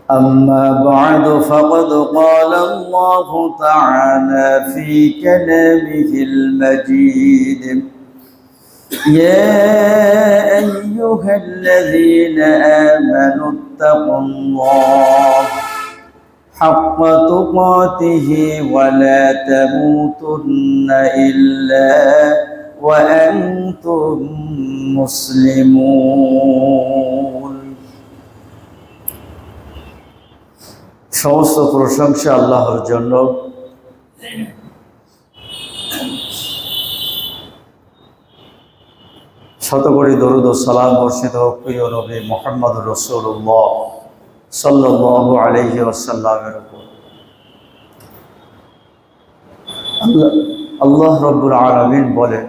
أما بعد فقد قال الله تعالى في كلامه المجيد يا أيها الذين آمنوا اتقوا الله حق تقاته ولا تموتن إلا وأنتم مسلمون। সমস্ত প্রশংসা আল্লাহর জন্য, শতকোটি দরুদ ও সালাম বর্ষিত হোক প্রিয় নবী মুহাম্মদুর রাসূলুল্লাহ সাল্লাল্লাহু আলাইহি ওয়াসাল্লামের উপর। আল্লাহ রাব্বুল আলামিন বলেন,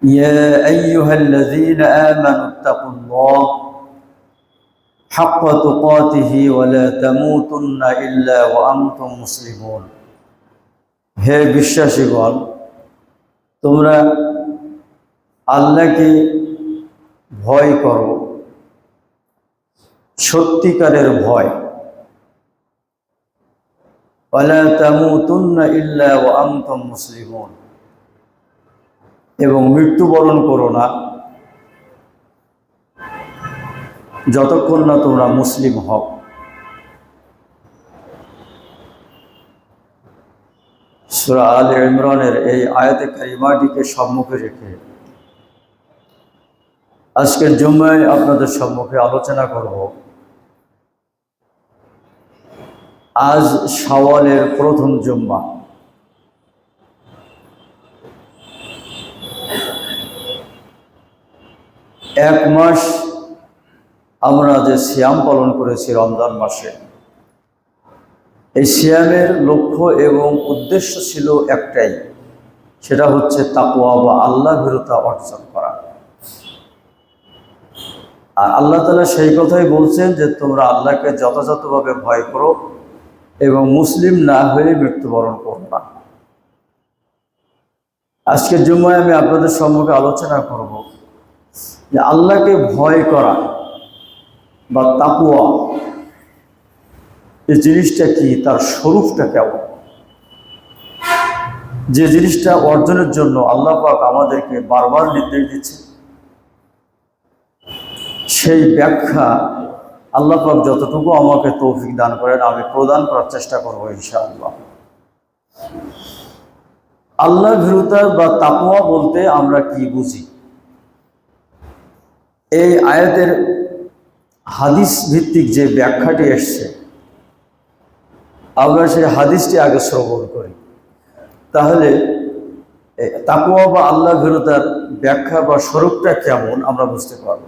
ইয়া আইয়ুহাল্লাযীনা আমানুত্তাকুল্লাহ হাক্কা তুকাতিহি ওয়া লা তামুতুন্না ইল্লা ওয়া আনতুম মুসলিমুন। হে বিশ্বাসীগণ, তোমরা আল্লাহকে ভয় করো, সত্যিকারের ভয়। ওয়া লা তামুতুন্না ইল্লা ওয়া আনতুম মুসলিমুন, এবং মৃত্যুবরণ করো না যতক্ষণ না তোমরা মুসলিম হও। সূরা আলে ইমরানের এই আয়াতে কারিমাটিকে সম্মুখে রেখে আজকের জুম্মায় আপনাদের সম্মুখে আলোচনা করব আজ শাওয়ালের প্রথম জুম্মা। এক মাস আমরা যে সিয়াম পালন করেছি রমজান মাসে, এই সিয়ামের লক্ষ্য এবং উদ্দেশ্য ছিল একটাই, সেটা হচ্ছে তাকওয়া বা আল্লাহ ভীরুতা অর্জন করা। আর আল্লাহ তাআলা সেই কথাই বলছেন যে তোমরা আল্লাহকে যথাযথভাবে ভয় করো এবং মুসলিম না হয়ে মৃত্যুবরণ করো না। আজকের জুম্মায় আমি আপনাদের সম্মুখে আলোচনা করব যে আল্লাহকে ভয় করা বা তাকওয়া এই জিনিসটা কি, তার স্বরূপটা কেমন, যে জিনিসটা অর্জনের জন্য আল্লাহ পাক আমাদেরকে বারবার নির্দেশ দিচ্ছে, সেই ব্যাখ্যা আল্লাহ পাক যতটুকু আমাকে তৌফিক দান করেন আমি প্রদান করার চেষ্টা করব ইনশাআল্লাহ। আল্লাহ ভীরুতা বা তাকওয়া বলতে আমরা কি বুঝি? এই আয়াতের হাদিস ভিত্তিক যে ব্যাখ্যাটি এসছে, আমরা সেই হাদিসটি আগে শ্রবণ করি, তাহলে তাকওয়া বা আল্লাহ ভীরুতার ব্যাখ্যা বা স্বরূপটা কেমন আমরা বুঝতে পারব।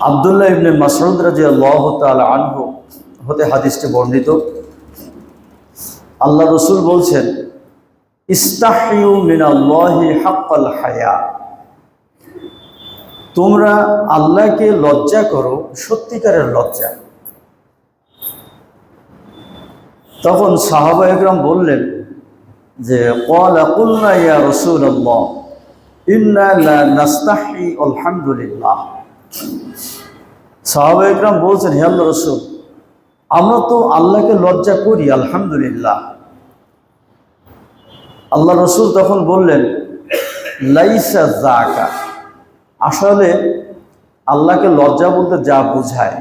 আব্দুল্লাহ ইবনে মাসউদ রাদিয়াল্লাহু তাআলা আনহু হতে হাদিসটি বর্ণিত। আল্লাহ রাসূল বলছেন, ইস্তাহিউ মিনাল্লাহি হাক্কাল হায়া, তোমরা আল্লাহকে লজ্জা করো সত্যিকারের লজ্জা। তখন সাহাবা ইকরাম বললেন যে ক্বালা কুলনা ইয়া রাসূলুল্লাহ ইন্না লা নাস্তাহি আলহামদুলিল্লাহ। সাহাবা ইকরাম বলছেন, হে আল্লাহর রাসূল, আমরা তো আল্লাহকে লজ্জা করি আলহামদুলিল্লাহ। আল্লাহ রাসূল তখন বললেন, লাইসা যাকা, আসলে আল্লাহকে লজ্জা বলতে যা বোঝায়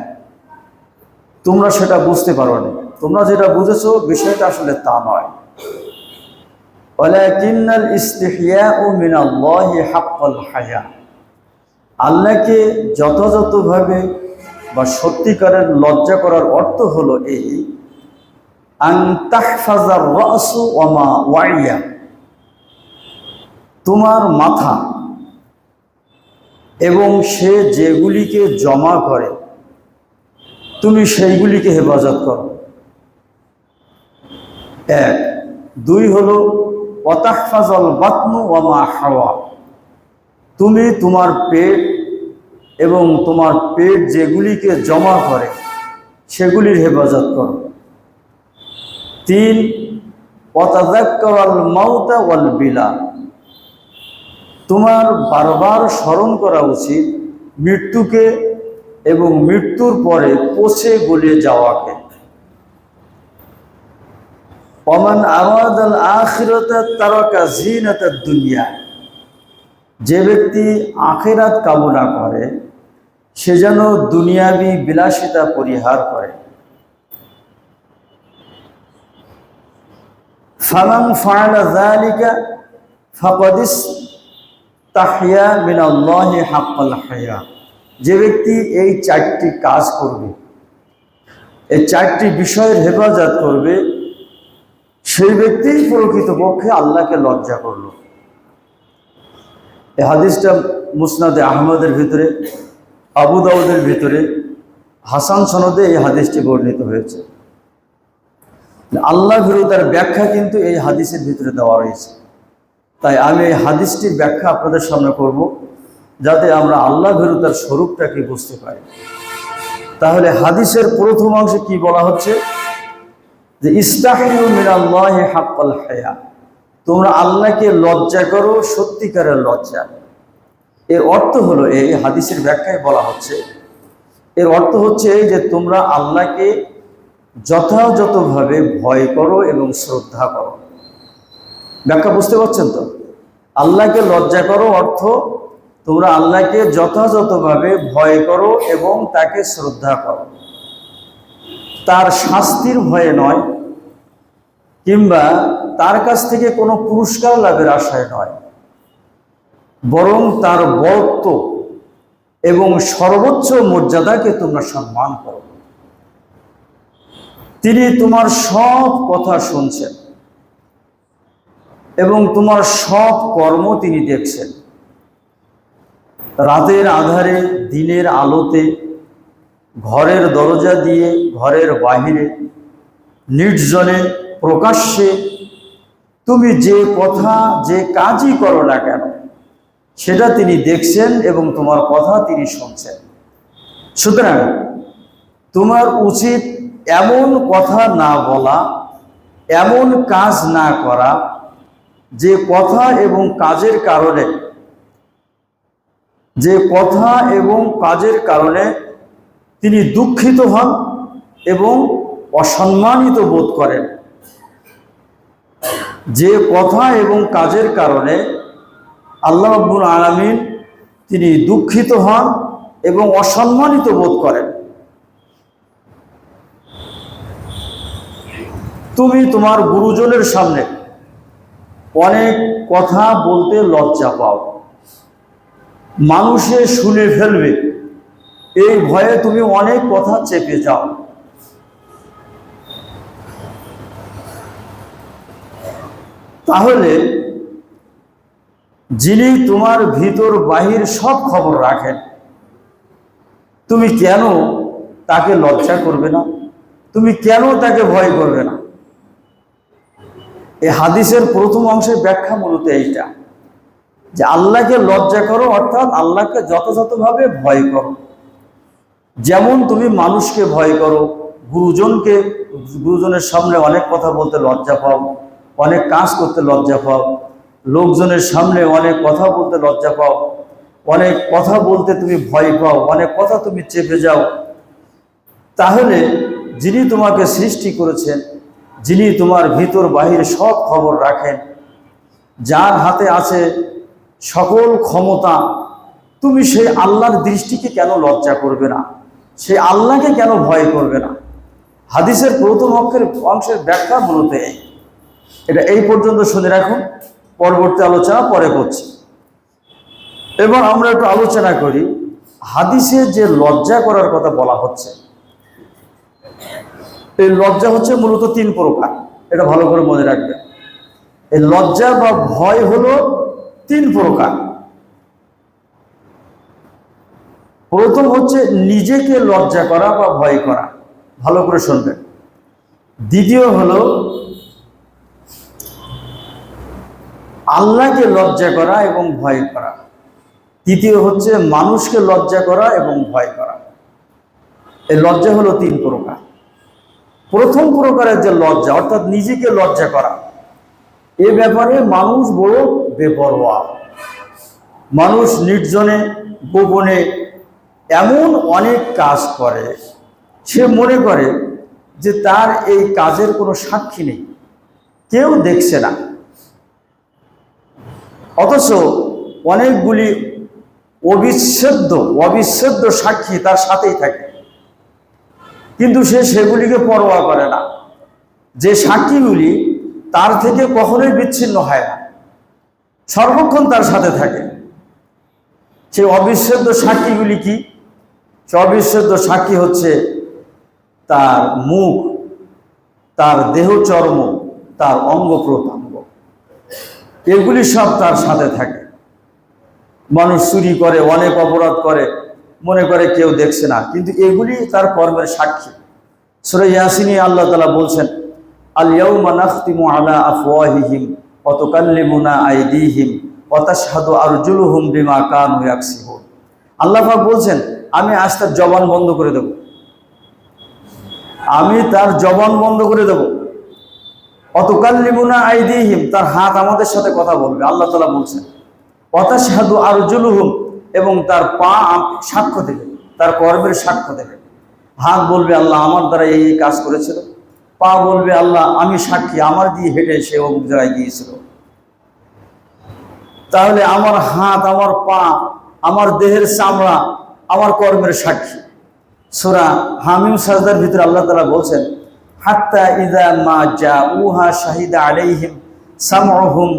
তোমরা সেটা বুঝতে পারো না, তোমরা যেটা বুঝেছো বিষয়টা আসলে তা নয়। ওয়ালাকিন্নাল ইস্তিহয়াউ মিনাল্লাহি হাক্কাল হায়া, আল্লাহকে যথাযথভাবে বা সত্যিকারের লজ্জা করার অর্থ হলো এই, আন তাহফাজার রাসু ওয়া মা ওয়াইয়া, তোমার মাথা এবং সে যেগুলিকে জমা করে তুমি সেইগুলিকে হেফাজত করো। এক। দুই হলো ওয়াতাহফাজাল বাতনু ওয়া মা হাওয়া, তুমি তোমার পেট এবং তোমার পেট যেগুলিকে জমা করে সেগুলির হেফাজত করো। তিন। ওয়াতাযাক্কারাল মাউতা ওয়াল বিলা, তোমার বারবার স্মরণ করা উচিত মৃত্যুকে এবং মৃত্যুর পরে পচে গলে যাওয়াকে। ওমান আরাদাল আখিরাতা তারাকা জিনাতাদ দুনিয়া, যে ব্যক্তি আখিরাত কামনা করে সে যেন দুনিয়াবি বিলাসিতা পরিহার করে। ফামান ফাআলা যালিকা ফাকাদ ইসতাহইয়া মিনাল্লাহি হাক্কাল হায়া, যে ব্যক্তি এই চারটি কাজ করবে, এই চারটি বিষয়ের হেফাজত করবে, সেই ব্যক্তি প্রকৃতপক্ষে আল্লাহকে লজ্জা করল। এই হাদিসটা মুসনাদে আহমদের ভিতরে, আবু দাউদের ভিতরে হাসান সনদে এই হাদিসটি বর্ণিত হয়েছে। আল্লাহ বিরুদ্ধার ব্যাখ্যা কিন্তু এই হাদিসের ভিতরে দেওয়া রয়েছে। তাই আমি এই হাদিসটির ব্যাখ্যা আপনাদের সামনে করব, যাতে আমরা আল্লাহ বিরুদ্ধার স্বরূপটাকে বুঝতে পারি। তাহলে হাদিসের প্রথম অংশে কি বলা হচ্ছে, যে ইস্তাহিউ মিনাল্লাহি হাক্কাল হায়া, তোমরা আল্লাহকে লজ্জা করো সত্যিকারের লজ্জা। এর অর্থ হলো, এই হাদিসের ব্যাখ্যায় বলা হচ্ছে, এর অর্থ হচ্ছে এই যে তোমরা আল্লাহকে যথাযথভাবে ভয় করো এবং শ্রদ্ধা করো। ব্যাখ্যা বুঝতে পারছেন তো? আল্লাহকে লজ্জা করো অর্থ তোমরা আল্লাহকে যথাযথভাবে ভয় করো এবং তাকে শ্রদ্ধা করো। তার শাস্তির ভয়ে নয়, কিংবা তার কাছ থেকে কোনো পুরস্কার লাভের আশায় নয়, বরং তার বরত্ব এবং সর্বোচ্চ মর্যাদাকে তোমরা সম্মান করো। তিনি তোমার সব কথা শুনছেন এবং তোমার সব কর্ম তিনি দেখছেন। রাতের আধারে, দিনের আলোতে, ঘরের দরজা দিয়ে, ঘরের বাহিরে, নির্জনে, প্রকাশ্যে, তুমি যে কথা, যে কাজই করো না কেন সেটা তিনি দেখছেন এবং তোমার কথা তিনি শুনছেন। সুতরাং তোমার উচিত এমন কথা না বলা, এমন কাজ না করা যে কথা এবং কাজের কারণে, তিনি দুঃখিত হন এবং অসম্মানিত বোধ করেন। যে কথা এবং কাজের কারণে আল্লাহ রাব্বুল আলামিন তিনি দুঃখিত হন এবং অসম্মানিত বোধ করেন। তুমি তোমার গুরুজনের সামনে অনেক কথা বলতে লজ্জা পাও, মানুষে শুনে ফেলবে এই ভয়ে তুমি অনেক কথা চেপে যাও। তাহলে যিনি তোমার ভিতর বাহির সব খবর রাখেন, তুমি কেন তাকে লজ্জা করবে না? তুমি কেন তাকে ভয় করবে না? এই হাদিসের প্রথম অংশের ব্যাখ্যা মূলত এইটা, যে আল্লাহকে লজ্জা করো অর্থাৎ আল্লাহকে যথাযথভাবে ভয় করো। যেমন তুমি মানুষকে ভয় করো, গুরুজনের সামনে অনেক কথা বলতে লজ্জা পাও, অনেক কাজ করতে লজ্জা পাও, লোকজনের সামনে অনেক কথা বলতে লজ্জা পাও, অনেক কথা বলতে তুমি ভয় পাও, অনেক কথা তুমি চেপে যাও। তাহলে যিনি তোমাকে সৃষ্টি করেছেন, যিনি তোমার ভিতর বাহির সব খবর রাখেন, যার হাতে আছে সকল ক্ষমতা, তুমি সেই আল্লাহর দৃষ্টিকে কেন লজ্জা করবে না? সেই আল্লাহকে কেন ভয় করবে না? হাদিসের প্রথম অংশের ব্যাখ্যা মূলত এটা এই পর্যন্ত শুনে রাখুন, পরবর্তী আলোচনা পরে করছি। এবার আমরা একটু আলোচনা করি হাদিসে যে লজ্জা করার কথা বলা হচ্ছে। এই লজ্জা হচ্ছে মূলত 3 প্রকার, এটা ভালো করে মনে রাখবেন। এই লজ্জা বা ভয় হলো 3 প্রকার। প্রথম হচ্ছে নিজেকে লজ্জা করা বা ভয় করা, ভালো করে শুনবেন। দ্বিতীয় হলো আল্লাহকে লজ্জা করা এবং ভয় করা। তৃতীয় হচ্ছে মানুষকে লজ্জা করা এবং ভয় করা। এই লজ্জা হলো 3 প্রকার। প্রথম প্রকারের যে লজ্জা অর্থাৎ নিজেকে লজ্জা করা, এ ব্যাপারে মানুষ বড় বেপরোয়া। মানুষ নির্জনে, গোপনে, এমন অনেক কাজ করে, সে মনে করে যে তার এই কাজের কোনো সাক্ষী নেই, কেউ দেখছে না, অথচ অনেকগুলি অবিচ্ছেদ্য সাক্ষী তার সাথেই থাকে, কিন্তু সে সেগুলিকে পরোয়া করে না। যে সাক্ষীগুলি তার থেকে কখনোই বিচ্ছিন্ন হয় না, সর্বক্ষণ তার সাথে থাকে, সেই অবিচ্ছেদ্য সাক্ষীগুলি কি? সে অবিচ্ছেদ্য সাক্ষী হচ্ছে তার মুখ, তার দেহ চর্ম, তার অঙ্গ প্রত্যঙ্গ, এগুলি সব তার সাথে থাকে। মানুষ চুরি করে, অনেক অপরাধ করে, মনে করে কেউ দেখছে না, কিন্তু এগুলি তার কর্মের সাক্ষী। সূরা ইয়াসিনে আল্লাহ তাআলা বলছেন, আল ইয়াউমা নাখতিমু আলা আফওয়াহিহিম ওয়া তুকাল্লিমুনা আইদিহিম ওয়া তাশহাদু আরজুলুহুম বিমা কানু ইয়াকসিবুন। আল্লাহ পাক বলছেন, আমি আজ তার জবান বন্ধ করে দেব, আমি তার জবান বন্ধ করে দেব। ওয়া তুকাল্লিমুনা আইদিহিম, তার হাত আমাদের সাথে কথা বলবে, আল্লাহ তাআলা বলছেন। ওয়া তাশহাদু আরজুলুহুম, এবং তার পা সাক্ষ্য দেবে, তার কর্মের সাক্ষ্য দেবে। হাত বলবে আল্লাহ আমার দ্বারা এই কাজ করেছিল, পা বলবে আল্লাহ আমি সাক্ষী, আমার দিয়ে হেঁটে সে অমুক জায়গায় গিয়েছিল। তাহলে আমার হাত, আমার পা, আমার দেহের চামড়া আমার কর্মের সাক্ষী। সূরা হামিম সাজদার ভিতরে আল্লাহ তাআলা বলছেন, হাত্তা ইযা মা জাউহা শাহিদা আলাইহিম সামউহুম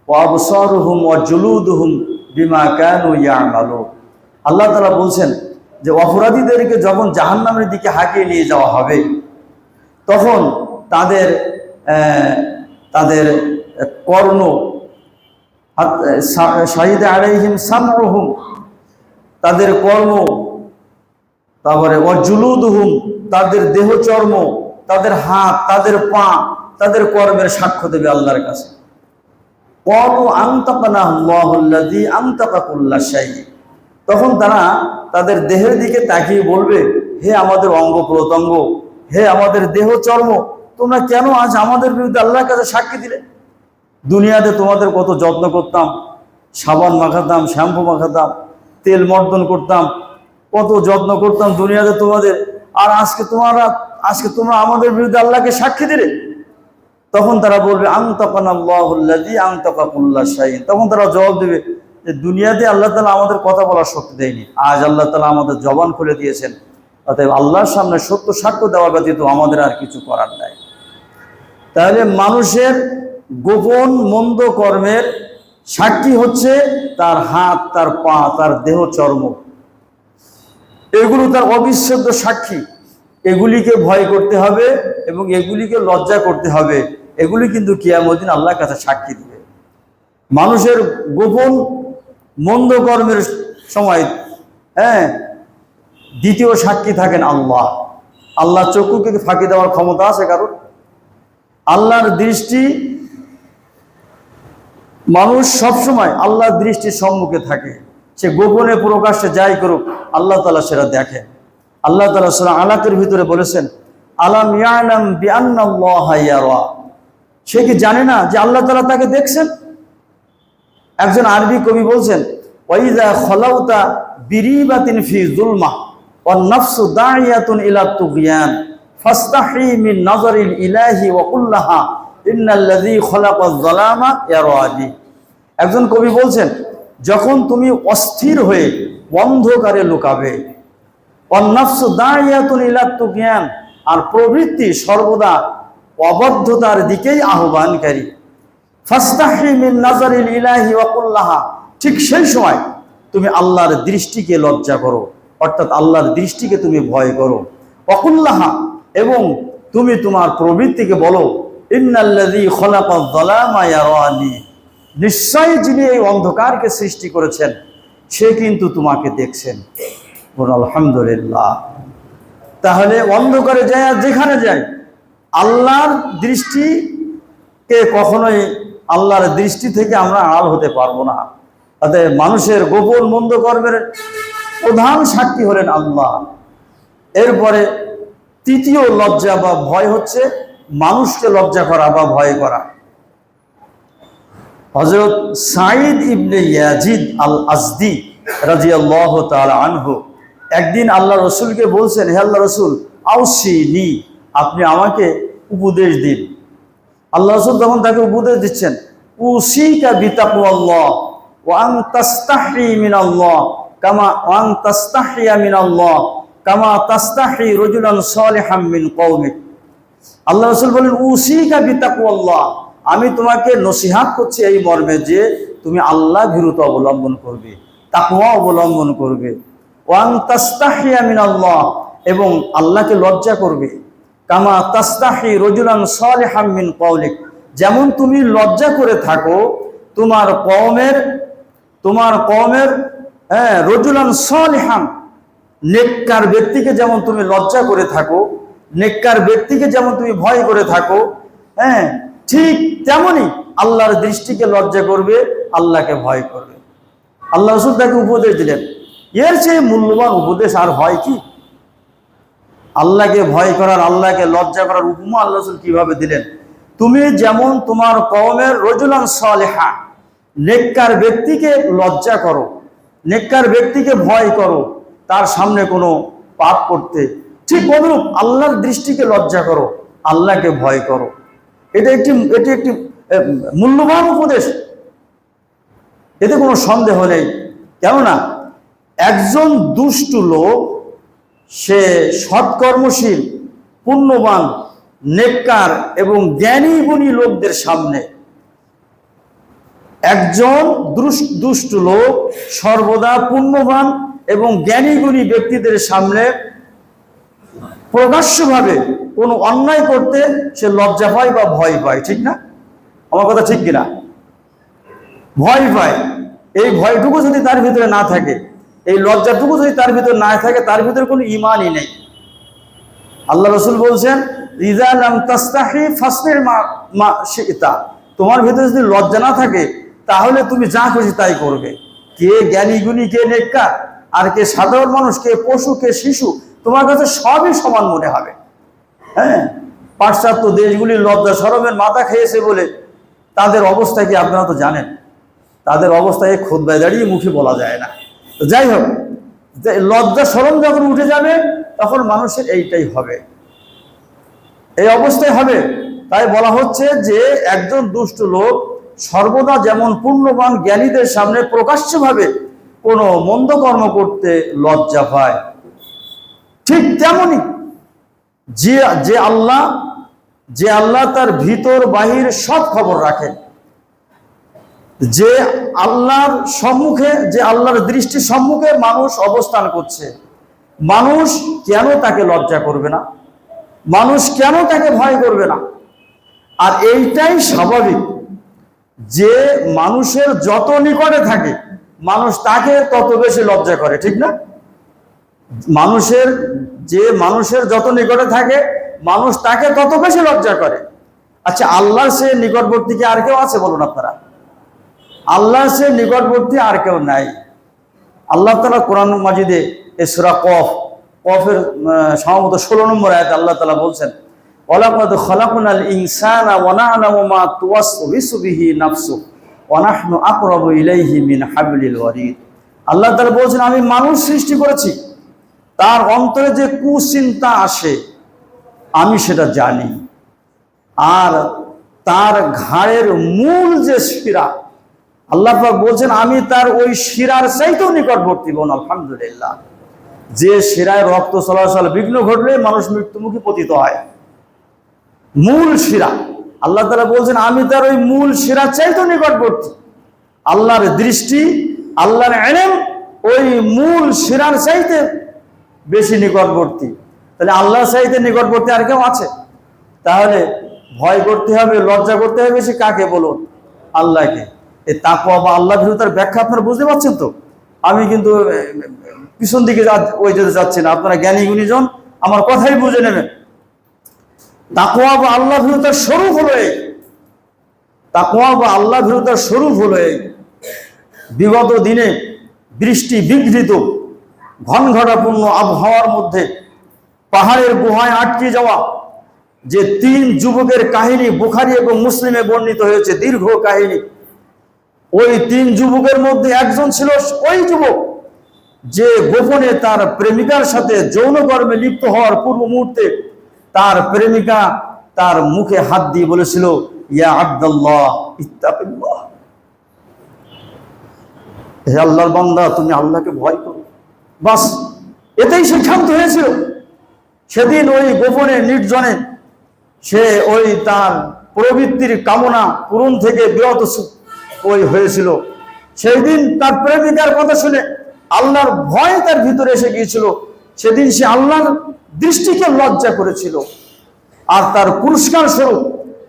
ওয়া আবসারুহুম ওয়া জুলুদুহুম বিমা কানু ইয়ামালুন। আল্লাহ তাআলা বলছেন যে অপরাধীদেরকে যখন জাহান্নামের দিকে হাঁকিয়ে নিয়ে যাওয়া হবে, তখন তাদের তাদের কর্ণ, শাহিদা আলাইহিম সামউহুম, তাদের কর্ম, তারপরে ওয়াজুলুদুহুম, তাদের দেহ চর্ম, তাদের হাত, তাদের পা, তাদের কর্মের সাক্ষ্য দেবে আল্লাহর কাছে। ক্বালু আনতাকানা আল্লাহুল্লাযী আনতাকা কুল্লা শাই। তখন তারা তাদের দেহের দিকে তাকিয়ে বলবে, হে আমাদের অঙ্গ প্রত্যঙ্গ, হে আমাদের দেহ চর্ম, তোমরা কেন আজ আমাদের বিরুদ্ধে আল্লাহর কাছে সাক্ষী দিলে? দুনিয়াতে তোমাদের কত যত্ন করতাম, সাবান মাখাতাম, শ্যাম্পু মাখাতাম, তেল মর্দন করতাম, কত যত্ন করতাম দুনিয়াতে তোমাদের, আর আজকে তোমরা আমাদের বিরুদ্ধে আল্লাহকে সাক্ষী দিলে। তখন তারা বলবে আনতাকানা আল্লাহুল্লাযী আনতাকা কুল্লা শাই। তখন তারা জবাব দেবে যে দুনিয়াতে আল্লাহ তাআলা আমাদের কথা বলার শক্তি দেয়নি, আজ আল্লাহ তাআলা আমাদের জবান খুলে দিয়েছেন, অতএব আল্লাহর সামনে সত্য সাক্ষ্য দেওয়া ব্যতীত আমাদের আর কিছু করার নাই। তাহলে মানুষের গোপন মন্দ কর্মের সাক্ষী হচ্ছে তার হাত, তার পা, তার দেহ চর্ম, এগুলো তার অবিচ্ছেদ্য সাক্ষী। এগুলিকে ভয় করতে হবে এবং এগুলিকে লজ্জা করতে হবে, এগুলি কিন্তু কিয়ামতের দিন আল্লাহর কাছে সাক্ষী দিবে। মানুষের গোপন মন্দ কর্মের সময় দ্বিতীয় সাক্ষী থাকেন আল্লাহ। আল্লাহ চক্ষুকে ফাঁকি দেওয়ার ক্ষমতা আছে কারণ? আল্লাহর দৃষ্টি, মানুষ সবসময় আল্লাহর দৃষ্টির সম্মুখে থাকে, সে গোপনে প্রকাশ্যে যাই করুক আল্লাহ তাআলা সেটা দেখেন। আল্লাহ তাআলা সূরা আলাকের ভিতরে বলেছেন, আলাম ইয়ালাম বিআন্নাল্লাহা ইয়ারা। সে কি জানে না যে আল্লাহ তাআলা তাকে দেখছেন? একজন আরবি কবি বলছেন, ওয়াইযা খলাউতা বিরিবাতিন ফি যুলমা ওয়ান নাফসু দাইয়াতুন ইলা তুগয়ান ফাস্তাহি মিন নাযারিল ইলাহি ওয়া কুল্লাহা ইন্নাল্লাযী খলাকায যালামা ইয়ারানি। একজন কবি বলছেন, যখন তুমি অস্থির হয়ে অন্ধকারে লুকাবে, ওয়ান নাফসু দাইয়াতুন ইলা তুগয়ান, আর প্রবৃত্তি সর্বদা অবদ্ধতার দিকেই আহ্বানকারী, ফাস্তাহি মিন নাযারিল ইলাহি ওয়া কুল্লাহা, ঠিক সেই সময় তুমি আল্লাহর দৃষ্টিকে লজ্জা করো, অর্থাৎ আল্লাহর দৃষ্টিকে তুমি ভয় করো। ওয়া কুল্লাহা, এবং তুমি তোমার প্রবৃত্তিকে বলো, ইন্নাল্লাযী খলাকায যালামা ইয়ারানি, নিশ্চয়ই যিনি এই অন্ধকারকে সৃষ্টি করেছেন সে কিন্তু তোমাকে দেখছেন। বল আলহামদুলিল্লাহ। তাহলে অন্ধকারে যায় আর যেখানে যায় আল্লাহর দৃষ্টিকে কখনোই, আল্লাহর দৃষ্টি থেকে আমরা আড়াল হতে পারবো না। তাতে মানুষের গোপন মন্দ কর্মের প্রধান সাক্ষী হলেন আল্লাহ। এরপরে তৃতীয় লজ্জা বা ভয় হচ্ছে মানুষকে লজ্জা করা বা ভয় করা। হযরত সাঈদ ইবনে ইয়াজিদ আল আজদি রাদিয়াল্লাহু তাআলা আনহু একদিন আল্লাহ রসুলকে বলছেন, হে আল্লাহ রসুল, আউসিনি, আপনি আমাকে উপদেশ দিন। আল্লাহ রসুল তখন তাকে উপদেশ দিচ্ছেন, উসিকা বিতাকওয়াল্লাহ ওয়া আন তাস্তাহি মিনাল্লাহ কামা ওয়া আন তাস্তাহিয়া মিনাল্লাহ কামা তাস্তাহি রাজুলান সালিহাম মিন কওমিক। আল্লাহ রসুল বলেন, উসিকা বিতাকওয়াল্লাহ, আমি তোমাকে নসিহত করছি এই মর্মে যে তুমি আল্লাহ ভীরুতা অবলম্বন করবে, তাকওয়া অবলম্বন করবে। ওয়া আন তাস্তাহিয়া মিনাল্লাহ, এবং আল্লাহকে লজ্জা করবে। কামা তাস্তাহি রাজুলান সালিহাম মিন কওলিক, যেমন তুমি লজ্জা করে থাকো তোমার কওমের রাজুলান সালিহাম, নেককার ব্যক্তিকে যেমন তুমি লজ্জা করে থাকো, নেককার ব্যক্তিকে যেমন তুমি ভয় করে থাকো, ঠিক তেমনি আল্লাহর দৃষ্টিকে লজ্জা করবে, আল্লাহকে ভয় করবে। আল্লাহ রাসূল তাকে উপদেশ দিলেন। এর চেয়ে মূল্যবান উপদেশ আর হয় কি? আল্লাহকে ভয় করার, আল্লাহকে লজ্জা করার উপমা আল্লাহ রাসূল কিভাবে দিলেন? তুমি যেমন তোমার কওমের রাজুলান সালিহা, নেককার ব্যক্তিকে লজ্জা করো, নেককার ব্যক্তিকে ভয় করো, তার সামনে কোনো পাপ করতে, ঠিক অনুরূপ আল্লাহর দৃষ্টিকে লজ্জা করো, আল্লাহকে ভয় করো। এটি একটি মূল্যবান উপদেশ, এতে কোনো সন্দেহ নেই। কেননা একজন দুষ্টু লোক, সে সৎকর্মশীল, পুণ্যবান, নেককার এবং জ্ঞানী গুণী লোকদের সামনে, একজন দুষ্টু লোক সর্বদা পুণ্যবান এবং জ্ঞানী গুণী ব্যক্তিদের সামনে প্রকাশ্যভাবে কোনো অন্যায় করতে সে লজ্জা পায় বা ভয় পায়, ঠিক না? আমার কথা ঠিক কিনা? ভয় পায়। এই ভয়টুকু যদি তার ভিতরে না থাকে, এই লজ্জাটুকু যদি তার ভিতরে না থাকে, তার ভিতরে কোনো ঈমানই নেই। আল্লাহ রাসূল বলছেন, ইযা লাম তাস্তাহি ফাসবির মা শিতা, তোমার ভিতরে যদি লজ্জা না থাকে তাহলে তুমি যা খুশি তাই করবে। কে জ্ঞানী গুণী, কে নেককার, আর কে সাধারণ মানুষ, কে পশু, কে শিশু, তোমার কাছে সবই সমান মনে হবে। পাশ্চাত্য দেশগুলি লজ্জা শরমের মাথা খেয়েছে বলে তাদের অবস্থা কি আপনারা তো জানেন। তাদের অবস্থায় খুতবায় দাঁড়িয়ে মুখে বলা যায় না। তো যাই হোক, লজ্জা শরম যখন উঠে যাবে তখন মানুষের এইটাই হবে, এই অবস্থায় হবে। তাই বলা হচ্ছে যে একজন দুষ্ট লোক সর্বদা যেমন পুণ্যবান জ্ঞানীদের সামনে প্রকাশ্যভাবে কোনো মন্দ কর্ম করতে লজ্জা পায়, ঠিক তেমনি যে আল্লাহ তার ভিতর বাহির সব খবর রাখেন, যে আল্লাহর সম্মুখে, যে আল্লাহর দৃষ্টির সম্মুখে মানুষ অবস্থান করছে, মানুষ কেন তাকে লজ্জা করবে না? মানুষ কেন তাকে ভয় করবে না? আর এইটাই স্বাভাবিক যে মানুষের যত নিকটে থাকে মানুষ তাকে তত বেশি লজ্জা করে, ঠিক না? মানুষের যত নিকটে থাকে মানুষ তাকে তত বেশি লজ্জা করে। আচ্ছা, আল্লাহর সে নিকটবর্তী কি আর কেউ আছে বলুন আপনারা? আল্লাহর সে নিকটবর্তী আর কেউ নাই। আল্লাহ তাআলা কোরআন মাজিদে সূরা কফের সম্ভবত 16 নম্বর আয়াতে আল্লাহ তাআলা বলছেন, ওয়ালাকাদ খালাকনাল ইনসানা ওয়া না'লামু মা তুওয়াসবিসু বিহি নাফসু ওয়া নাহনু আকরাবু ইলাইহি মিন হাবলিল ওয়ারিদ। আল্লাহ তাআলা বলছেন, আমি মানুষ সৃষ্টি করেছি, তার অন্তরে যে কুচিন্তা আসে আমি সেটা জানি, আর তার ঘাড়ের মূল যে শিরা, আল্লাহ পাক বলছেন আমি তার ওই শিরার চাইতেও নিকটবর্তী। বোন আলহামদুলিল্লাহ, যে শিরায় রক্ত চলাচল বিঘ্ন ঘটলে মানুষ মৃত্যুমুখী পতিত হয়, মূল শিরা, আল্লাহ তাআলা বলছেন আমি তার ওই মূল শিরার চাইতেও নিকটবর্তী। আল্লাহর দৃষ্টি, আল্লাহর ইলম ওই মূল শিরার চাইতে বেশি নিকটবর্তী। তাহলে আল্লাহর চাইতে নিকটবর্তী আর কেউ আছে? তাহলে ভয় করতে হবে, লজ্জা করতে হবে বেশি কাকে বলুন? আল্লাহকে। এই তাকওয়া বা আল্লাহ ভীরুতার ব্যাখ্যা আপনারা বুঝতে পারছেন তো? আমি কিন্তু পিছন দিকে ওই যেতে যাচ্ছি না, আপনারা জ্ঞানী গুণীজন আমার কথাই বুঝে নেবেন। তাকওয়া বা আল্লাহ ভীরুতার স্বরূপ হলো এই, তাকওয়া বা আল্লাহ ভীরুতার স্বরূপ হলো এই। বিগত দিনে বৃষ্টি বিঘ্নিত ঘনঘটাপূর্ণ আবহাওয়ার মধ্যে পাহাড়ের গুহায় আটকে যাওয়া যে 3 যুবকের কাহিনী বুখারী এবং মুসলিমে বর্ণিত হয়েছে, দীর্ঘ কাহিনী। ওই 3 যুবকের মধ্যে একজন ছিল ওই যুবক যে গোপনে তার প্রেমিকার সাথে যৌন কর্মে লিপ্ত হওয়ার পূর্ব মুহূর্তে তার প্রেমিকা তার মুখে হাত দিয়ে বলেছিল, ইয়া আব্দুল্লাহ ইত্তাকিল্লাহ, হে আল্লাহর বান্দা তুমি আল্লাহকে ভয় করো। বাস এতেই সিদ্ধান্ত হয়েছিল। সেদিন ওই গোপনে নির্জনে সে ওই তার প্রবৃত্তির কামনা পূরণ থেকে বিরত হয়েছিল। সেই দিন তার প্রেমিকার কথা শুনে আল্লাহর ভয় তার ভিতরে এসে গিয়েছিল। সেদিন সে আল্লাহর দৃষ্টিকে লজ্জা করেছিল। আর তার পুরস্কার স্বরূপ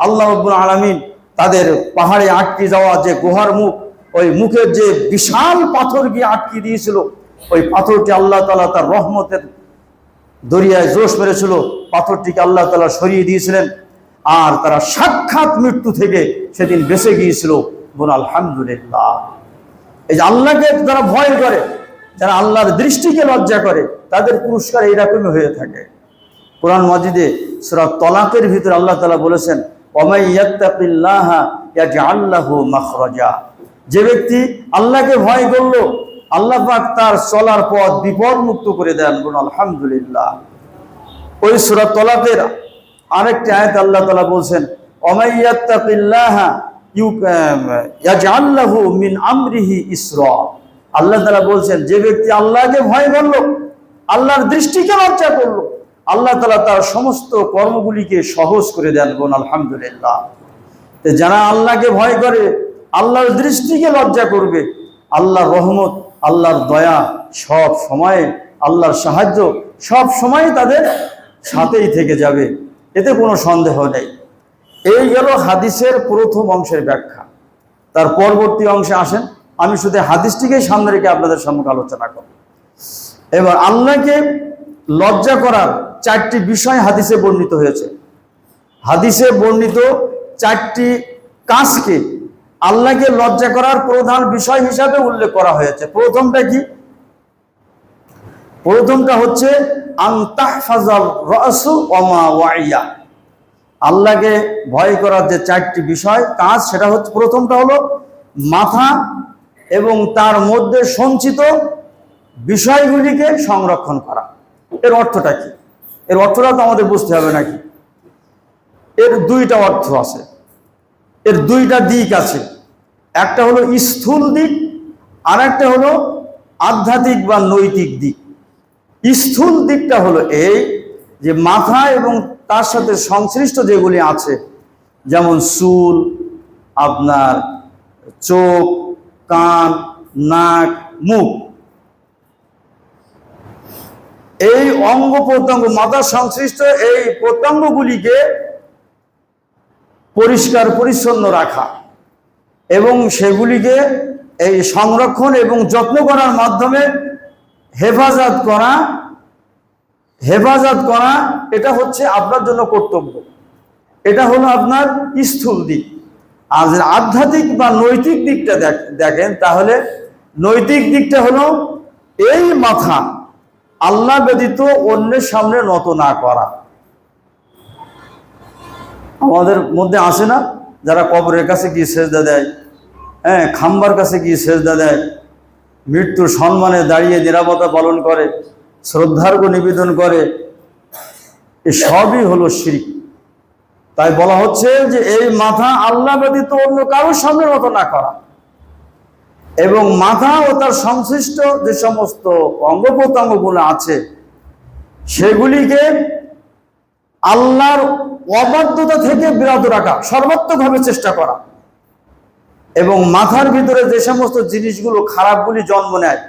আল্লাহ রাব্বুল আলামিন তাদের পাহাড়ে আটকে যাওয়া যে গুহার মুখ, ওই মুখের যে বিশাল পাথর গিয়ে আটকে দিয়েছিল, ওই পাথরটি আল্লাহ তাআলা তার রহমতের দরিয়ায় জোশ মেরেছিল, পাথরটিকে আল্লাহ তাআলা সরিয়ে দিয়েছিলেন। আর তারা সাক্ষাৎ মৃত্যু থেকে সেদিন বেঁচে গিয়েছিল। বলুন আলহামদুলিল্লাহ। এই যে আল্লাহকে যারা ভয় করে, যারা আল্লাহর দৃষ্টিকে লজ্জা করে, তাদের পুরস্কার এইরকমই হয়ে থাকে। কোরআন মাজিদে সূরা তলাকের ভিতরে আল্লাহ তাআলা বলেছেন, ওয়ামাই ইয়াত্তাকিল্লাহা ইয়াজআল লাহু মাখরাজা। যে ব্যক্তি আল্লাহকে ভয় করলো, আল্লাহ পাক তার চলার পথ বিপদ মুক্ত করে দেন। বলুন আলহামদুলিল্লাহ। ওই সূরা তলাকের আরেকটি আয়াত আল্লাহ তাআলা বলছেন, ওয়ামাই ইয়াত্তাকিল্লাহা ইয়াজআল লাহু মিন আমরিহি ইসরা। আল্লাহ তাআলা বলছেন, যে ব্যক্তি আল্লাহকে ভয় করলো, আল্লাহর দৃষ্টিকে লজ্জা করলো, আল্লাহ তাআলা তার সমস্ত কর্মগুলিকে সহজ করে দেন। বলুন আলহামদুলিল্লাহ। তো যারা আল্লাহকে ভয় করে, আল্লাহর দৃষ্টিকে লজ্জা করবে, আল্লাহর রহমত, আল্লাহর দয়া সব সময়, আল্লাহর সাহায্য সব সময় তাদের সাথেই থেকে যাবে, এতে কোনো সন্দেহ নেই। এই গেল হাদিসের প্রথম অংশের ব্যাখ্যা। তার পরবর্তী অংশে আসেন, আমি শুধু হাদিসটিকেই সামনে রেখে আপনাদের সম্মুখে আলোচনা করব। এবার আল্লাহকে লজ্জা করার চারটি বিষয় হাদিসে বর্ণিত হয়েছে। হাদিসে বর্ণিত চারটি কাজকে আল্লাহকে লজ্জা করার প্রধান বিষয় হিসাবে উল্লেখ করা হয়েছে। প্রথমটা কি? প্রথমটা হচ্ছে আন তাহফাজার রাসু ওয়া মা ওয়াইয়া। আল্লাহকে ভয় করার যে চারটি বিষয় কাজ, সেটা হচ্ছে, প্রথমটা হলো মাথা এবং তার মধ্যে সঞ্চিত বিষয়গুলিকে সংরক্ষণ করা। এর অর্থটা কি? এর অর্থটা তো আমাদের বুঝতে হবে নাকি? এর দুইটা অর্থ আছে, এর দুইটা দিক আছে। একটা হলো স্থূল দিক, আর একটা হলো আধ্যাত্মিক বা নৈতিক দিক। স্থূল দিকটা হলো এই যে মাথা এবং তার সাথে সংশ্লিষ্ট যেগুলি আছে, যেমন চুল, আপনার চোখ, কান, নাক, মুখ, এই অঙ্গ প্রত্যঙ্গ, মাথার সংশ্লিষ্ট এই প্রত্যঙ্গগুলিকে পরিষ্কার পরিচ্ছন্ন রাখা এবং সেগুলিকে এই সংরক্ষণ এবং যত্ন করার মাধ্যমে হেফাজত করা, এটা হচ্ছে আপনার জন্য কর্তব্য। এটা হলো আপনার স্থূল দিক। আর আধ্যাত্মিক বা নৈতিক দিকটা দেখেন, তাহলে নৈতিক দিকটা হলো এই মাথা আল্লাহ ব্যতীত অন্যের সামনে নত না করা। আমাদের মধ্যে আসে না যারা কবরের কাছে গিয়ে সেজদা দেয়, হ্যাঁ, খাম্বার কাছে গিয়ে সেজদা দেয়, মৃত্যুর সম্মানে দাঁড়িয়ে নিরাপত্তা পালন করে, শ্রদ্ধার্ঘ্য নিবেদন করে, এ সবই হলো শিরক। তাই বলা হচ্ছে যে এই মাথা আল্লাহ ব্যতীত অন্য কারোর সামনে নত না করা, এবং মাথা ও তার সংশ্লিষ্ট যে সমস্ত অঙ্গ প্রত্যঙ্গগুলো আছে সেগুলিকে আল্লাহর অবাধ্যতা থেকে বিরত রাখা, সর্বাত্মকভাবে চেষ্টা করা। এবং মাথার ভিতরে যে সমস্ত জিনিসগুলো খারাপগুলি জন্ম নেয়,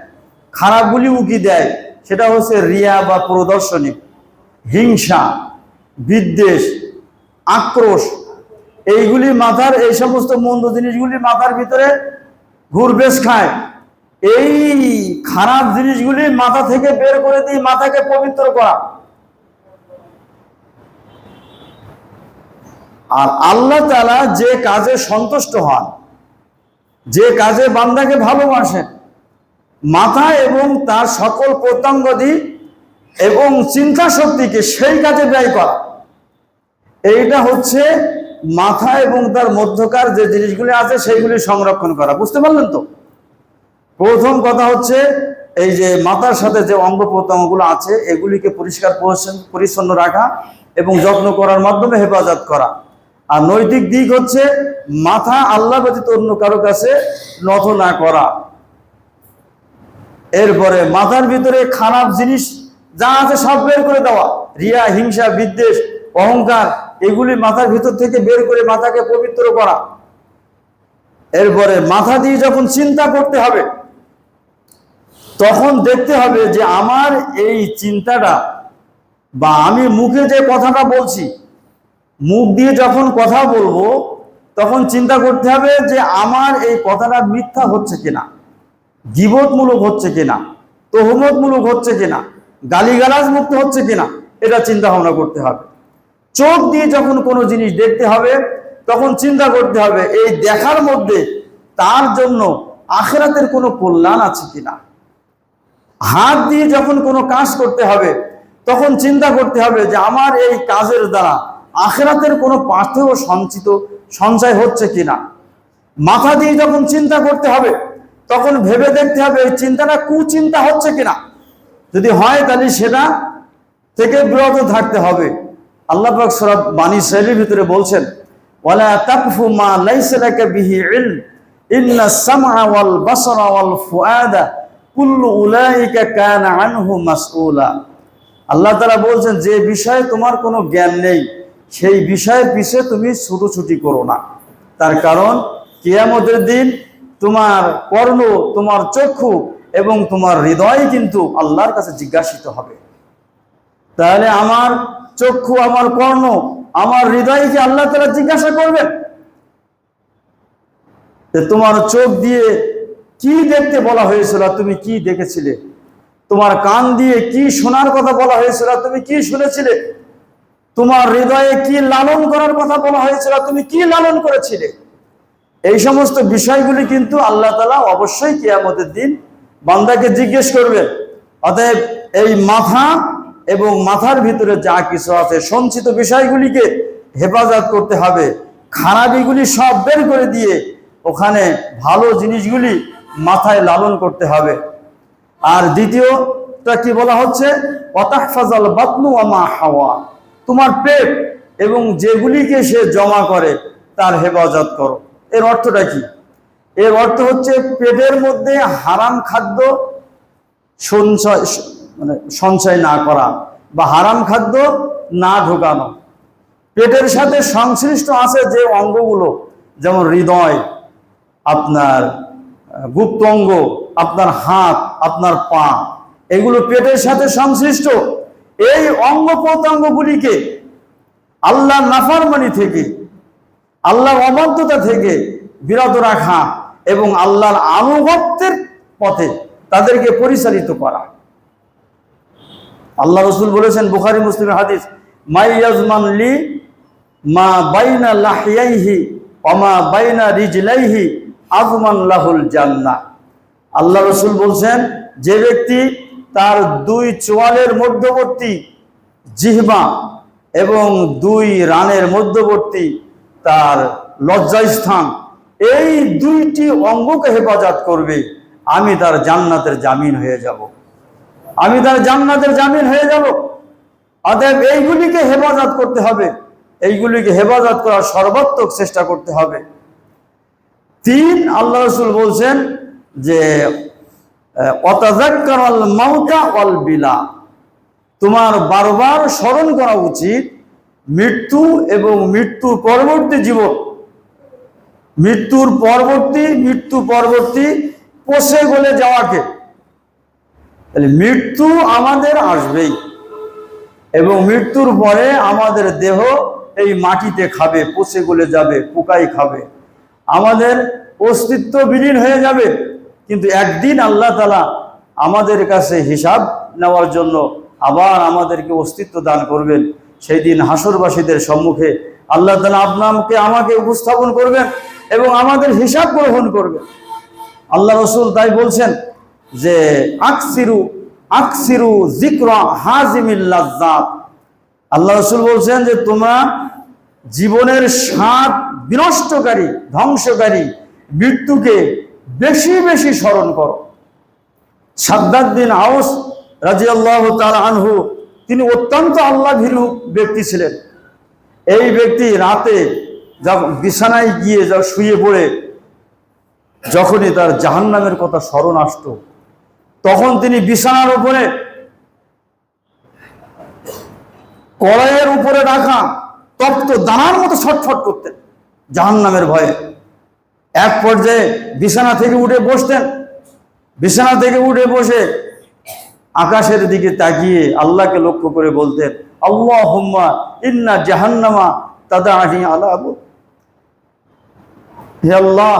খারাপগুলি উকি দেয়, সেটা হচ্ছে রিয়া বা প্রদর্শনী, হিংসা, বিদ্বেষ, আক্রোশ, এইগুলি মাথার, এই সমস্ত মন্দ জিনিসগুলি মাথার ভিতরে ঘুরবেশ খায়। এই খারাপ জিনিসগুলি মাথা থেকে বের করে দিয়ে মাথাকে পবিত্র করা। আর আল্লাহ তাআলা যে কাজে সন্তুষ্ট হন, যে কাজে বান্দাকে ভালোবাসেন, মাথা এবং তার সকল প্রত্যঙ্গাদি এবং চিন্তা শক্তিকে সেই কাজে ব্যয় করা, এইটা হচ্ছে মাথা এবং তার মধ্যকার যে জিনিসগুলি আছে সেইগুলি সংরক্ষণ করা। বুঝতে পারলেন তো? প্রথম কথা হচ্ছে এই যে মাথার সাথে যে অঙ্গ প্রত্যঙ্গগুলো আছে এগুলিকে পরিষ্কার পরিচ্ছন্ন রাখা এবং যত্ন করার মাধ্যমে হেফাজত করা। আর নৈতিক দিক হচ্ছে মাথা আল্লাহ ব্যতীত অন্য কারো কাছে নত না করা। এরপরে মাথার ভিতরে খারাপ জিনিস যা আছে সব বের করে দেওয়া, রিয়া, হিংসা, বিদ্বেষ, অহংকার, এগুলি মাথার ভিতর থেকে বের করে মাথাকে পবিত্র করা। এরপরে মাথা দিয়ে যখন চিন্তা করতে হবে তখন দেখতে হবে যে আমার এই চিন্তাটা বা আমি মুখে যে কথাটা বলছি, মুখ দিয়ে যখন কথা বলবো তখন চিন্তা করতে হবে যে আমার এই কথাটা মিথ্যা হচ্ছে কিনা, গীবতমূলক হচ্ছে কিনা, তহমতমূলক হচ্ছে কিনা, গালিগালাজ মুক্ত হচ্ছে কিনা, এটা চিন্তা ভাবনা করতে হবে। চোখ দিয়ে যখন কোনো জিনিস দেখতে হবে তখন চিন্তা করতে হবে এই দেখার মধ্যে তার জন্য আখিরাতের কোনো কল্যাণ আছে কিনা। হাত দিয়ে যখন কোনো কাজ করতে হবে তখন চিন্তা করতে হবে যে আমার এই কাজের দ্বারা আখিরাতের কোনো পাথেয় সঞ্চয় হচ্ছে কিনা। মাথা দিয়ে যখন চিন্তা করতে হবে তখন ভেবে দেখতে হবে এই চিন্তাটা কুচিন্তা হচ্ছে কিনা, যদি হয় তাহলে সেটা থেকে বিরত থাকতে হবে। আল্লাহ পাক সূরা বানী ইসরাঈলের ভিতরে বলছেন, ওয়ালা তাকফু মা লাইসা লাকা বিহি ইলম ইন্নাস সামআ ওয়াল বাসারা ওয়াল ফুআদা কুল্লু উলাইকা কানা আনহু মাসউলা। আল্লাহ তাআলা বলছেন যে বিষয়ে তোমার কোনো জ্ঞান নেই সেই বিষয়ের পিছে তুমি ছুটোছুটি করো না। তার কারণ কিয়ামতের দিন তোমার কর্ণ, তোমার চক্ষু এবং তোমার হৃদয় কিন্তু আল্লাহর কাছে জিজ্ঞাসিত হবে। তাহলে আমার চক্ষু, আমার কর্ণ, আমার হৃদয়কে আল্লাহ তাআলা জিজ্ঞাসা করবেন যে তোমার চোখ দিয়ে কি দেখতে বলা হয়েছিল, তুমি কি দেখেছিলে? তোমার কান দিয়ে কি শোনার কথা বলা হয়েছিল, তুমি কি শুনেছিলে? তোমার হৃদয়ে কি লালন করার কথা বলা হয়েছিল, তুমি কি লালন করেছিলে? এই সমস্ত বিষয়গুলি কিন্তু আল্লাহ তাআলা অবশ্যই কিয়ামতের দিন বান্দাকে জিজ্ঞেস করবেন। অতএব এই মাথা এবং মাথার ভিতরে যা কিছু আছে সঞ্চিত বিষয়গুলিকে হেফাজত করতে হবে। খারাপিগুলি সব বের করে দিয়ে ওখানে ভালো জিনিসগুলি মাথায় লালন করতে হবে। আর দ্বিতীয়টা কি বলা হচ্ছে, ওয়াতাহফাজাল বাতনু ওয়া মা হাওয়া, তোমার পেট এবং যেগুলিকে সে জমা করে তার হেফাজত করো। এর অর্থটা কি? এর অর্থ হচ্ছে পেটের মধ্যে হারাম খাদ্য সঞ্চয় না করা বা হারাম খাদ্য না ঢোকানো। পেটের সাথে সংশ্লিষ্ট আছে যে অঙ্গগুলো, যেমন হৃদয়, আপনার গুপ্ত অঙ্গ, আপনার হাত, আপনার পা, এগুলো পেটের সাথে সংশ্লিষ্ট। এই অঙ্গ প্রত্যঙ্গগুলিকে আল্লাহর নাফরমানি থেকে, আল্লাহর অবাধ্যতা থেকে বিরত রাখা এবং আল্লাহর আনুগত্যের পথে তাদেরকে পরিচালিত করা। আল্লাহ রাসূল বলেছেন, বুখারী মুসলিমের হাদিস, মাইয়াজমান লি মা বাইনা লাহিয়াইহি ওয়া মা বাইনা রিজলাইহি আযমান লাহুল জান্নাহ। আল্লাহ রাসূল বলছেন, যে ব্যক্তি তার দুই চোয়ালের মধ্যবর্তী জিহ্বা এবং দুই রানের মধ্যবর্তী তার লজ্জাস্থান, এই দুইটি অঙ্গকে হেফাজত করবে, আমি তার জান্নাতের জামিন হয়ে যাব, আমি তার জান্নাতের জামিন হয়ে যাব। অতএব এইগুলিকে হেফাজত করতে হবে, এইগুলিকে হেফাজত করার সর্বাত্মক চেষ্টা করতে হবে। তিন, আল্লাহ রাসূল বলছেন যে ওয়াতাযাক্কারাল মাউতা ওয়াল বিলা, তোমার বারবার স্মরণ করা উচিত মৃত্যু এবং মৃত্যুর পরবর্তী জীবন, মৃত্যু পরবর্তী পচে গলে যাওয়াকে। তাহলে মৃত্যু আমাদের আসবেই এবং মৃত্যুর পরে আমাদের দেহ এই মাটিতে খাবে, পচে গলে যাবে, পোকাই খাবে, আমাদের অস্তিত্ব বিলীন হয়ে যাবে। কিন্তু একদিন আল্লাহ তাআলা আমাদের কাছে হিসাব নেওয়ার জন্য আবার আমাদেরকে অস্তিত্ব দান করবেন। সেই দিন হাসরবাসীদের সম্মুখে আল্লাহ তাআলা আপনাকে আমাকে উপস্থাপন করবেন এবং আমাদের হিসাব গ্রহণ করবেন। আল্লাহ রাসূল তাই বলছেন যে আকসিরু যিকরা হাজিমিল লাজ্জাত। আল্লাহ রাসূল বলছেন যে তোমরা জীবনের স্বাদ বিনষ্টকারী, ধ্বংসকারী মৃত্যুকে বেশি বেশি স্মরণ করো। সাদ্দাদ বিন আওস রাদিয়াল্লাহু তাআলা আনহু তিনি অত্যন্ত আল্লাহ ভীরু ব্যক্তি ছিলেন। এই ব্যক্তি রাতে যখন বিছানায় গিয়ে যা শুয়ে পড়ে যখনই তার জাহান্নামের কথা স্মরণ আসতো, তখন তিনি বিছানার উপরে কড়াইয়ের উপরে রাখা তপ্ত দানার মতো ছটফট করতেন জাহান্নামের ভয়ে। এক পর্যায়ে বিছানা থেকে উঠে বসতেন, বিছানা থেকে উঠে বসে আকাশের দিকে তাকিয়ে আল্লাহকে লক্ষ্য করে বলতেন, আল্লাহুম্মা ইন্না জাহান্নামা তাদানি আলা আবু, হে আল্লাহ,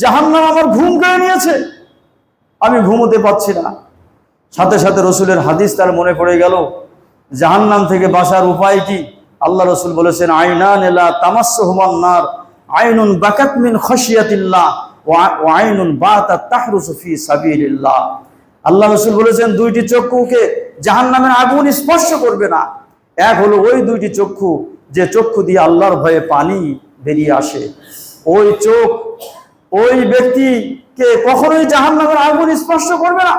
জাহান্নাম আমার ঘুম কেড়ে নিয়েছে, আমি ঘুমোতে পারছি না। সাথে সাথে রসুলের হাদিস তার মনে পড়ে গেল, জাহান্নাম থেকে বাঁচার উপায় কি? আল্লাহ রসুল বলেছেন, আইনান লা তামাসসুহুমান নার, আইনুন বাকাত মিন খাশিয়াতিল্লাহ ওয়া আইনুন বাতাত তাহরুসু ফি সাবিলিল্লাহ। আল্লাহ রসুল বলেছেন, দুইটি চক্ষুকে জাহান্নামের আগুন স্পর্শ করবে না। এক হলো ওই দুইটি চক্ষু যে চক্ষু দিয়ে আল্লাহর ভয়ে পানি বেরিয়ে আসে, ওই চোখ ওই ব্যক্তিকে কখনোই জাহান্নামের আগুন স্পর্শ করবে না।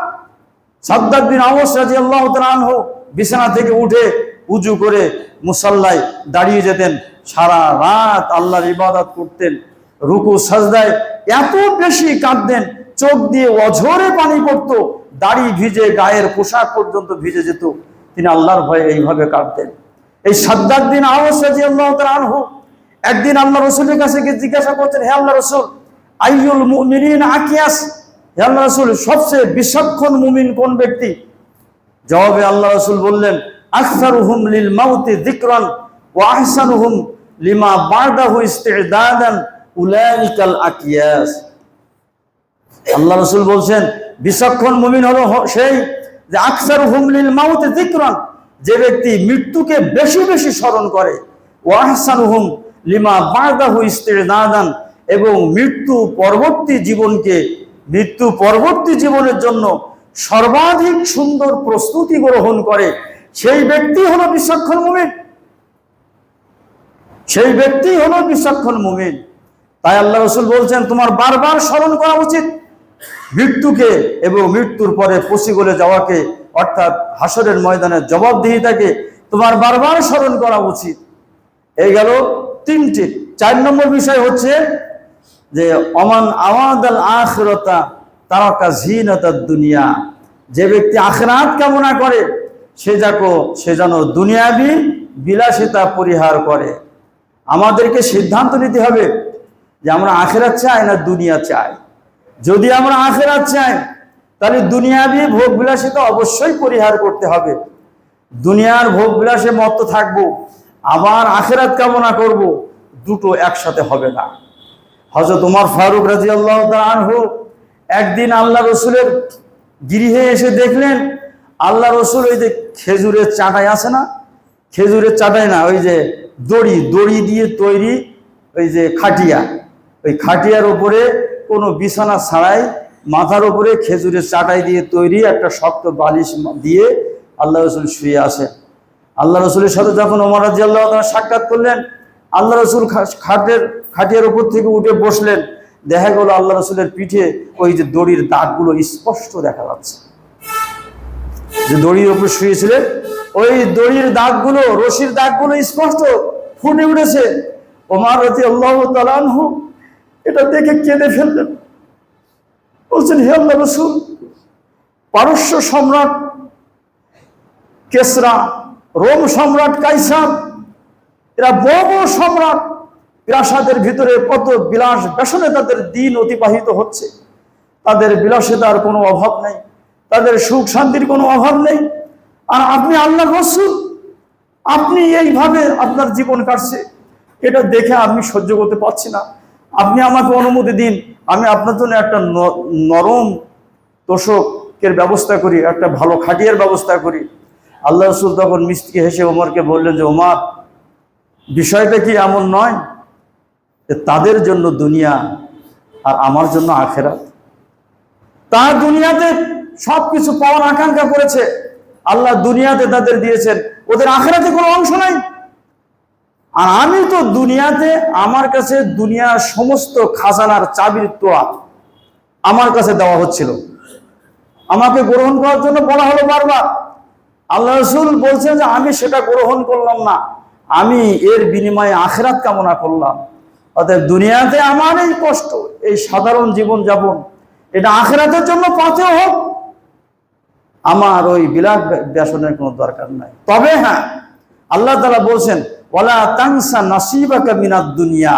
সাদ্দাদ বিন আওস রাদিয়াল্লাহু তাআলা আনহু বিছানা থেকে উঠে উজু করে মুসাল্লায় দাঁড়িয়ে যেতেন, সারা রাত আল্লাহর ইবাদত করতেন, রুকু সাজদায় এত বেশি কাঁদতেন, চোখ দিয়ে অঝরে পানি পড়তো, দাড়ি ভিজে গায়ের পোশাক পর্যন্ত ভিজে যেত। তিনি আল্লাহর ভয়ে এইভাবে কাঁদতেন। এই সাদ্দাদ বিন আওস রাদিয়াল্লাহু তাআলা আনহু একদিন আল্লাহ রসুলের কাছে গিয়ে জিজ্ঞাসা করছেন, হে আল্লাহ রসুল, আইয়ুল মুমিনিন আকিয়াস, হে আল্লাহ রসুল, সবচেয়ে বিচক্ষণ মুমিন কোন ব্যক্তি? জবাবে আল্লাহ রসুল বললেন, আকসারুহুম লিল মাউতি যিকরান ওয়া আহসানুহুম লিমা বা'দাহু ইস্তি'দাদান উলাইকাল আকিয়াস। আল্লাহ রসুল বলছেন, বিচক্ষণ মুমিন হলো সেই যে আকসারুহুম লিল মাউতি যিকরান, যে ব্যক্তি মৃত্যুকে বেশি বেশি স্মরণ করে, ওয়া আহসানুহুম লিমা বা'দাহু ইস্তি'দাদান, এবং মৃত্যু পরবর্তী জীবনের জন্য সর্বাধিক সুন্দর প্রস্তুতি গ্রহণ করে, সেই ব্যক্তি হলো বিচক্ষণ মুমিন, সেই ব্যক্তি হলো বিচক্ষণ মুমিন। তাই আল্লাহ রসুল বলছেন, তোমার বারবার স্মরণ করা উচিত মৃত্যুকে এবং মৃত্যুর পরে পচিগলে যাওয়াকে, অর্থাৎ হাসরের ময়দানে জবাবদিহিতাকে তোমার বারবার স্মরণ করা উচিত। এই গেল তিনটি। 4 নম্বর বিষয় হচ্ছে যে অমান আওয়াদাল আখিরাতা তারাকা জিনাতাদ দুনিয়া, যে ব্যক্তি আখিরাত কামনা করে সে যেন দুনিয়াবি বিলাসিতা পরিহার করে। আমাদেরকে সিদ্ধান্ত নিতে হবে যে আমরা আখিরাত চাই না দুনিয়া চাই। যদি আমরা আখিরাত চাই তাহলে দুনিয়াবি ভোগ বিলাসিতা অবশ্যই পরিহার করতে হবে। দুনিয়ার ভোগ বিলাসে মত্ত থাকবো, আবার আখিরাত কামনা করব, দুটো একসাথে হবে না। হযরত ওমর ফারুক রাদিয়াল্লাহু তাআলা আনহু একদিন আল্লাহ রসুলের গৃহে এসে দেখলেন, আল্লাহ রসুল ওই যে খেজুরের চাটাই আছে না, খেজুরের চাটাই না, ওই যে দড়ি দিয়ে তৈরি ওই যে খাটিয়া, ওই খাটিয়ার উপরে কোনো বিছানা ছাড়াই মাথার উপরে খেজুরের চাটাই দিয়ে তৈরি একটা শক্ত বালিশ দিয়ে আল্লাহ রসুল শুয়ে আসেন। আল্লাহ রসুলের সাথে যখন ওমর রাদিয়াল্লাহু তাআলা সাক্ষাৎ করলেন, আল্লাহ রসুল খাটিয়ার উপর থেকে উঠে বসলেন। দেখা গেল আল্লাহ রসুলের পিঠে ওই যে দড়ির দাগগুলো স্পষ্ট দেখা যাচ্ছে। যে দড়ির উপর শুয়েছিলেন, ওই দড়ির দাগগুলো, রশির দাগগুলো স্পষ্ট ফুটে উঠেছে। ওমর রাদিয়াল্লাহু তাআলা আনহু এটা দেখে কেঁদে ফেললেন। বলছেন, হে আল্লাহ রসুল, পারস্য সম্রাট কেসরা, রোম সম্রাট কাইসার, এরা বড় বড় সম্রাট, প্রাসাদের ভিতরে কত বিলাস ব্যসনে তাদের দিন অতিবাহিত হচ্ছে, তাদের বিলাসিতার কোনো অভাব নেই, তাদের সুখ শান্তির কোনো অভাব নেই। আর আপনি আল্লাহর রাসূল, আপনি এইভাবে আপনার জীবন কাটছে, এটা দেখে আমি সহ্য করতে পারছি না। আপনি আমাকে অনুমতি দিন, আমি আপনার জন্য একটা নরম তোষকের ব্যবস্থা করি, একটা ভালো খাটিয়ার ব্যবস্থা করি। আল্লাহ রাসূল তখন মিষ্টি হেসে ওমরকে বললেন যে, ওমর, বিষয়টা কি এমন নয় যে তাদের জন্য দুনিয়া আর আমার জন্য আখিরাত? তার দুনিয়াতে সবকিছু পাওয়ার আকাঙ্ক্ষা করেছে, আল্লাহ দুনিয়াতে তাদের দিয়েছেন, ওদের আখিরাতে কোনো অংশ নাই। আর আমি তো দুনিয়াতে, আমার কাছে দুনিয়ার সমস্ত খাজানার চাবির তোয়া আমার কাছে দেওয়া হচ্ছিল। আমাকে গ্রহণ করার জন্য বলা হলো বারবার। আল্লাহ রাসূল বলছেন যে আমি সেটা গ্রহণ করলাম না, আমি এর বিনিময়ে আখিরাত কামনা করলাম। অতএব দুনিয়াতে আমার এই কষ্ট, এই সাধারণ জীবন যাপন, এটা আখিরাতের জন্য পাথেয় হোক, আমার ওই বিলাস ব্যসনের কোনো দরকার নাই। তবে হ্যাঁ, আল্লাহ তাআলা বলছেন ওয়ালা তানসা নাসিবাকা মিনাদ দুনিয়া,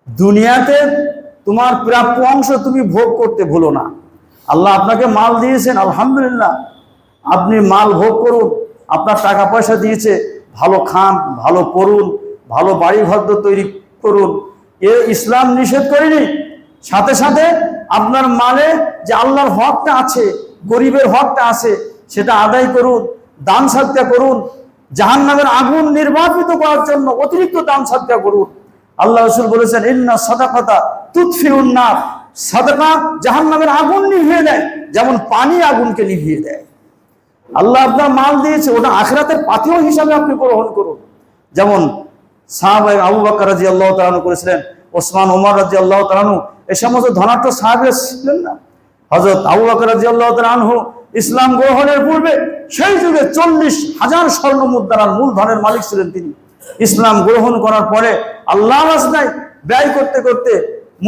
দুনিয়াতে তোমার প্রাপ্য অংশ তুমি ভোগ করতে ভুলো না। আল্লাহ আপনাকে মাল দিয়েছেন, আলহামদুলিল্লাহ, আপনি মাল ভোগ করুন। আপনার টাকা পয়সা দিয়েছে, ভালো খান, ভালো পড়ুন, ভালো বাড়ি ঘর তৈরি করুন, এ ইসলাম নিষেধ করেনি। সাথে সাথে আপনার মালে যে আল্লাহর হকটা আছে, গরিবের হকটা আছে, সেটা আদায় করুন, দান সাদকা করুন। জাহান্নামের আগুন নির্বাপিত করার জন্য অতিরিক্ত দান সাদকা করুন। আল্লাহ রাসূল বলেছেন ইন্না সাদাকাতা তুতফিউন নার, সাদাকা জাহান্নামের আগুন নিভিয়ে দেয়, যেমন পানি আগুনকে নিভিয়ে দেয়। আল্লাহ আপনার মাল দিয়েছে, ওটা আখিরাতের পাথেয় হিসাবে আপনি গ্রহণ করুন। যেমন সাহাবা আবু বকর রাদিয়াল্লাহু তাআলা করেছিলেন, ওসমান, ওমর রাদিয়াল্লাহু তাআলা, এই সমস্ত ধনাঢ্য সাহাবীরা ছিলেন না? হযরত আবু বকর রাদিয়াল্লাহু তাআলা ইসলাম গ্রহণের পূর্বে সেই যুগে 40,000 স্বর্ণ মুদ্রার মূলধনের মালিক ছিলেন তিনি। ইসলাম গ্রহণ করার পরে আল্লাহর রাস্তায় ব্যয় করতে করতে,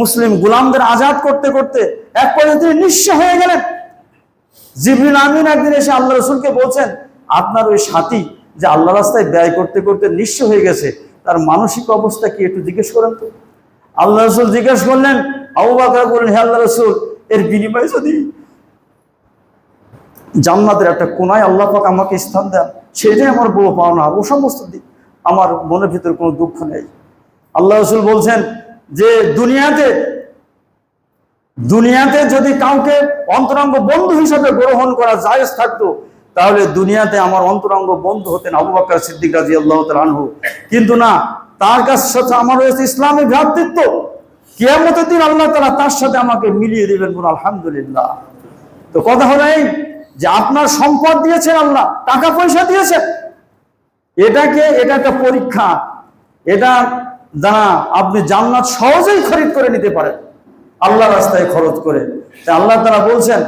মুসলিম গোলামদের আজাদ করতে করতে এক পর্যায়ে তিনি নিঃস্ব হয়ে গেলেন। জিবরিল আমিন একদিন এসে আল্লাহ রাসূলকে বলছেন, আপনার ওই সাথী যে আল্লাহ রাস্তায় ব্যয় করতে করতে নিঃস্ব হয়ে গেছে, তার মানসিক অবস্থা কি একটু জিজ্ঞেস করেন তো। আল্লাহ রাসূল জিজ্ঞেস করলেন, আবু বকর বললেন, হে আল্লাহ রাসূল, এর বিনিময়ে যদি জান্নাতের একটা কোনায় আল্লাহ পাক আমাকে স্থান দেন, সেটাই আমার বড় পাওনা, ও সমস্ত দিক আমার মনের ভিতরে কোনো দুঃখ নেই। আল্লাহ রাসূল বলছেন যে দুনিয়াতে যদি কাউকে অন্তরঙ্গ বন্ধু হিসেবে গ্রহণ করা জায়েজ থাকতো, তাহলে দুনিয়াতে আমার অন্তরঙ্গ বন্ধু হতেন আবু বকর সিদ্দিক রাদিয়াল্লাহু তাআলা আনহু। কিন্তু না, তার কাছে সাথে আমার রয়েছে ইসলামী ভ্রাতৃত্ব। কিয়ামতের দিন আল্লাহ তাআলা তার সাথে আমাকে মিলিয়ে দিবেন, বলুন আলহামদুলিল্লাহ। তো কথা হলো এই যে আপনার সম্পদ দিয়েছেন আল্লাহ, টাকা পয়সা দিয়েছেন, এটা একটা পরীক্ষা। এটা দ্বারা আপনি জান্নাত সহজেই খরিদ করে নিতে পারেন আল্লাহ রাস্তায় খরচ করে। তাই আল্লাহ তাআলা বলছেন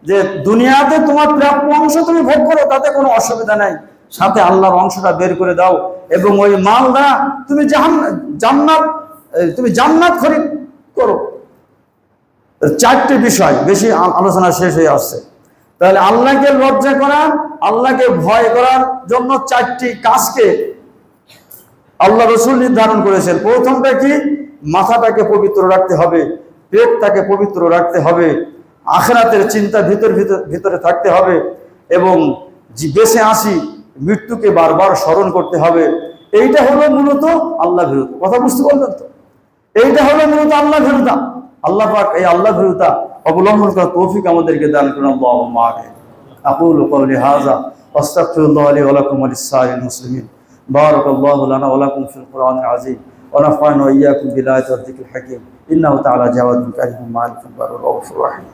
যে দুনিয়াতে তোমার প্রাপ্য অংশ তুমি ভোগ করো, তাতে কোনো অসুবিধা নাই, সাথে আল্লাহর অংশটা বের করে দাও, এবং ওই মাল দ্বারা তুমি জান্নাত খরিদ করো। চারটি বিষয়, বেশি আলোচনা শেষ হয়ে আসছে। তাহলে আল্লাহকে লজ্জা করা, আল্লাহকে ভয় করার জন্য চারটি কাজকে আল্লাহ রাসূল নির্ধারণ করেছেন। প্রথমটা কি? মাথাটাকে পবিত্র রাখতে হবে, পেটটাকে পবিত্র রাখতে হবে, আখিরাতের চিন্তা ভিতরে থাকতে হবে, এবং বেঁচে আসি মৃত্যুকে বারবার স্মরণ করতে হবে। এইটা হলো মূলত আল্লাহ ভীরুতা। কথা বুঝতে পারলেন তো? এইটা হলো মূলত আল্লাহ ভীরুতা। আল্লাহ পাক এই আল্লাহ ভীরুতা অবলম্বন করার তৌফিক আমাদেরকে দান করুন। আল্লাহুম্মা আমিন। আকুলু কওলি হাযা ওয়াস্তাগফিরুল্লাহ লি ওয়া লাকুম ওয়া লিস-সাইরিল মুসলিমিন। বারাকাল্লাহু লানা ওয়া লাকুম ফিল কুরআনিল আযীম ওয়া নাফা'না ওয়া ইয়্যাকুম বিল আয়াতি ওয়াজ যিকরিল হাকীম। ইন্নাহু তাআলা জাওয়াদুন কারীমুন মালিকুন বারুর রাউফুর রাহিম।